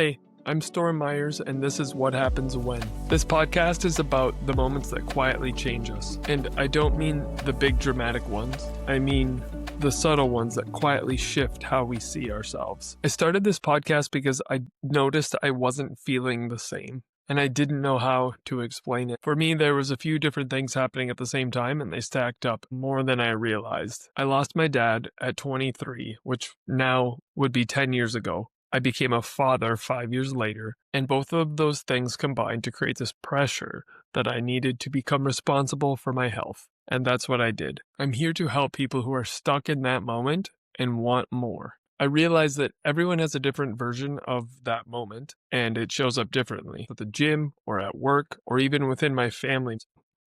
Hey, I'm Storm Myers, and this is What Happens When. This podcast is about the moments that quietly change us. And I don't mean the big dramatic ones. I mean the subtle ones that quietly shift how we see ourselves. I started this podcast because I noticed I wasn't feeling the same, and I didn't know how to explain it. For me, there was a few different things happening at the same time, and they stacked up more than I realized. I lost my dad at 23, which now would be 10 years ago. I became a father 5 years later, and both of those things combined to create this pressure that I needed to become responsible for my health. And that's what I did. I'm here to help people who are stuck in that moment and want more. I realize that everyone has a different version of that moment, and it shows up differently at the gym or at work or even within my family.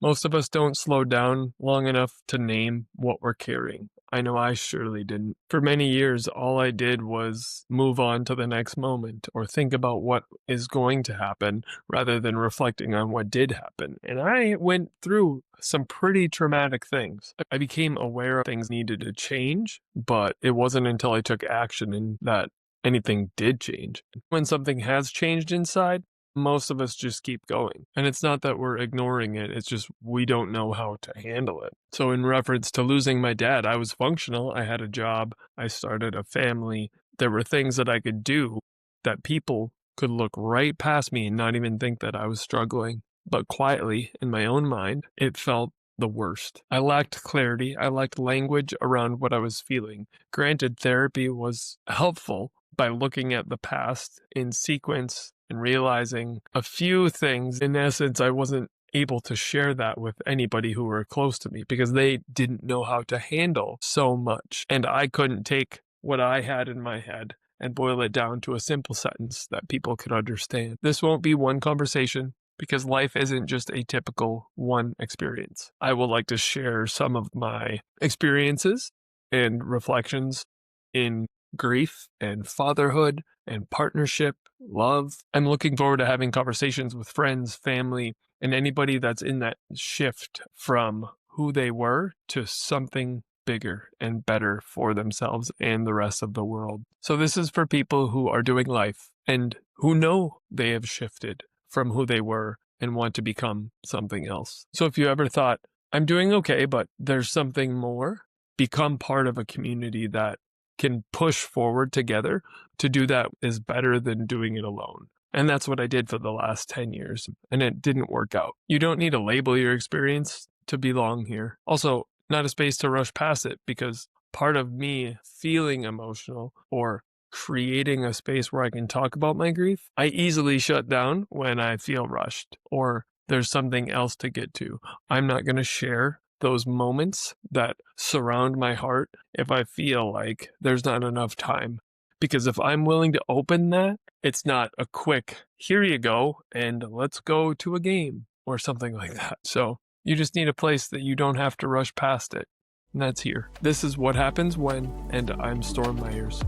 Most of us don't slow down long enough to name what we're carrying. I know I surely didn't. For many years, all I did was move on to the next moment or think about what is going to happen rather than reflecting on what did happen. And I went through some pretty traumatic things. I became aware of things needed to change, but it wasn't until I took action and that anything did change. When something has changed inside, most of us just keep going. And it's not that we're ignoring it, it's just we don't know how to handle it. So in reference to losing my dad, I was functional. I had a job. I started a family. There were things that I could do that people could look right past me and not even think that I was struggling. But quietly, in my own mind, it felt the worst. I lacked clarity. I lacked language around what I was feeling. Granted, therapy was helpful by looking at the past in sequence and realizing a few things. In essence, I wasn't able to share that with anybody who were close to me because they didn't know how to handle so much. And I couldn't take what I had in my head and boil it down to a simple sentence that people could understand. This won't be one conversation because life isn't just a typical one experience. I would like to share some of my experiences and reflections in grief and fatherhood and partnership, love. I'm looking forward to having conversations with friends, family, and anybody that's in that shift from who they were to something bigger and better for themselves and the rest of the world. So this is for people who are doing life and who know they have shifted from who they were and want to become something else. So if you ever thought, I'm doing okay, but there's something more, become part of a community that can push forward together. To do that is better than doing it alone. And that's what I did for the last 10 years, and it didn't work out. You don't need to label your experience to belong here. Also, not a space to rush past it, because part of me feeling emotional or creating a space where I can talk about my grief, I easily shut down when I feel rushed or there's something else to get to. I'm not going to share those moments that surround my heart if I feel like there's not enough time. Because if I'm willing to open that, it's not a quick, here you go, and let's go to a game or something like that. So you just need a place that you don't have to rush past it. And that's here. This is What Happens When, and I'm Storm Myers.